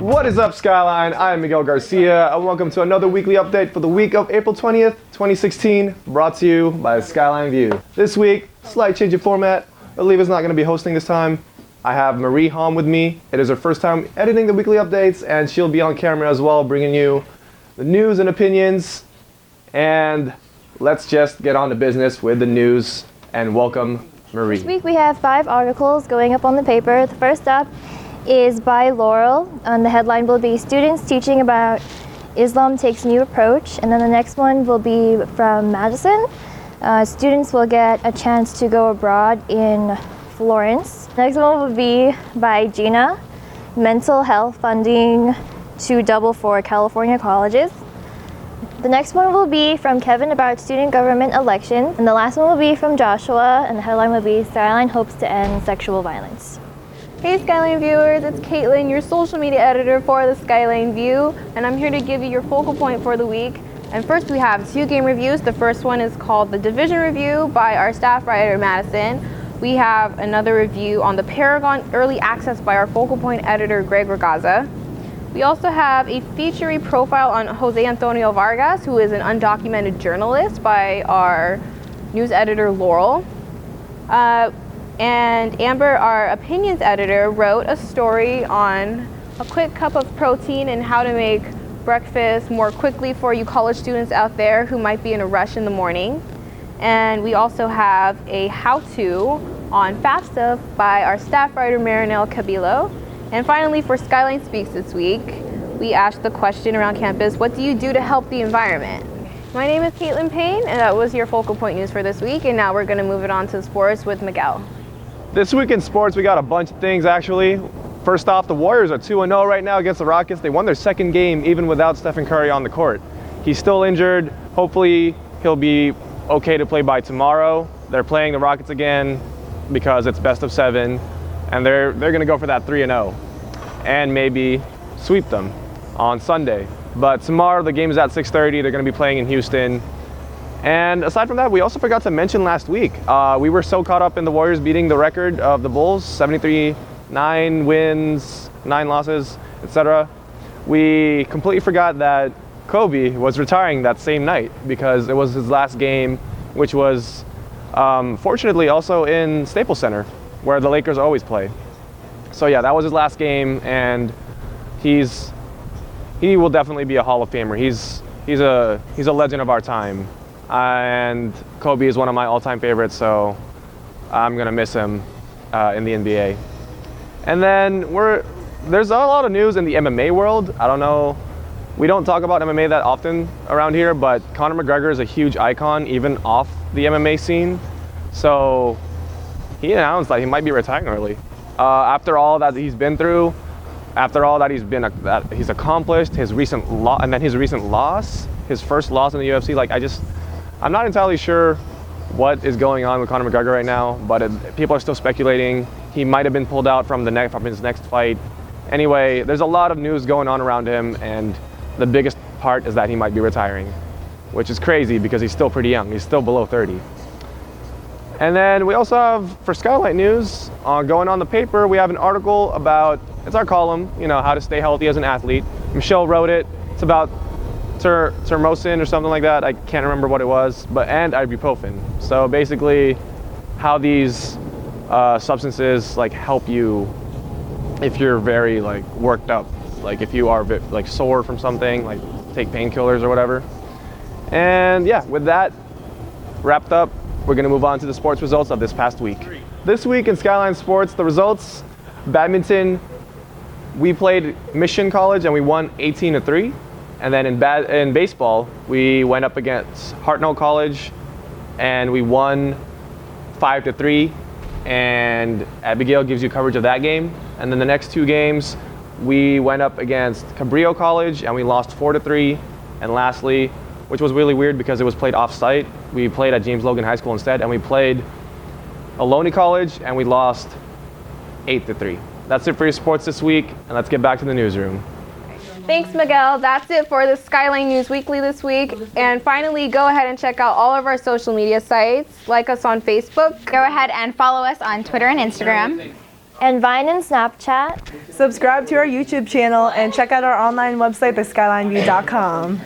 What is up, Skyline? I am Miguel Garcia, and welcome to another weekly update for the week of April 20th, 2016, brought to you by TheSkylineView. This week, slight change of format. Oliva's not going to be hosting this time. I have Marie home with me. It is her first time editing the weekly updates, and she'll be on camera as well, bringing you the news and opinions. And let's just get on to business with the news, and welcome Marie. This week we have 5 articles going up on the paper. The first up is by Laurel, and the headline will be Students Teaching About Islam Takes New Approach, and then the next one will be from Madison. Students will get a chance to go abroad in Florence. Next one will be by Gina, Mental Health Funding to Double for California Colleges. The next one will be from Kevin about student government elections, and the last one will be from Joshua, and the headline will be Skyline Hopes to End Sexual Violence. Hey Skyline viewers, it's Caitlin, your social media editor for the Skyline View, and I'm here to give you your focal point for the week. And first we have 2 game reviews. The first one is called the Division Review by our staff writer Madison. We have another review on the Paragon Early Access by our focal point editor Greg Ragazza. We also have a featurey profile on Jose Antonio Vargas, who is an undocumented journalist, by our news editor Laurel. And Amber, our opinions editor, wrote a story on a quick cup of protein and how to make breakfast more quickly for you college students out there who might be in a rush in the morning. And we also have a how-to on FAFSA by our staff writer Marinelle Cabilo. And finally, for Skyline Speaks this week, we asked the question around campus, what do you do to help the environment? My name is Caitlin Payne, and that was your focal point news for this week. And now we're going to move it on to sports with Miguel. This week in sports, we got a bunch of things actually. First off, the Warriors are 2-0 right now against the Rockets. They won their second game even without Stephen Curry on the court. He's still injured. Hopefully he'll be okay to play by tomorrow. They're playing the Rockets again because it's best of 7, and they're going to go for that 3-0 and maybe sweep them on Sunday. But tomorrow the game is at 6:30. They're going to be playing in Houston. And aside from that, we also forgot to mention last week, we were so caught up in the Warriors beating the record of the Bulls, 73, 9 wins, 9 losses, etc. We completely forgot that Kobe was retiring that same night because it was his last game, which was fortunately also in Staples Center, where the Lakers always play. So yeah, that was his last game, and he will definitely be a Hall of Famer. He's a legend of our time. And Kobe is one of my all-time favorites, so I'm gonna miss him in the NBA. And then there's a lot of news in the MMA world. I don't know, we don't talk about MMA that often around here, but Conor McGregor is a huge icon even off the MMA scene. So he announced that he might be retiring early. After all that he's been through, after all that he's accomplished, his recent loss, his first loss in the UFC, I'm not entirely sure what is going on with Conor McGregor right now, but people are still speculating he might have been pulled out from his next fight. Anyway, there's a lot of news going on around him, and the biggest part is that he might be retiring, which is crazy because he's still pretty young. He's still below 30. And then we also have, for Skylight News, going on the paper, we have an article about, it's our column, how to stay healthy as an athlete. Michelle wrote it. It's about termosin or something like that. I can't remember what it was, and ibuprofen. So basically how these substances help you if you're very worked up, if you are sore from something, take painkillers or whatever. And yeah, with that wrapped up, we're going to move on to the sports results of this past week. This week in Skyline Sports, the results: badminton, we played Mission College and we won 18-3. And then in baseball, we went up against Hartnell College and we won 5-3. And Abigail gives you coverage of that game. And then the next 2 games, we went up against Cabrillo College and we lost 4-3. And lastly, which was really weird because it was played off-site, we played at James Logan High School instead, and we played Ohlone College and we lost 8-3. That's it for your sports this week, and let's get back to the newsroom. Thanks, Miguel. That's it for the Skyline News Weekly this week. And finally, go ahead and check out all of our social media sites. Like us on Facebook. Go ahead and follow us on Twitter and Instagram. and Vine and Snapchat. Subscribe to our YouTube channel and check out our online website, TheSkylineView.com.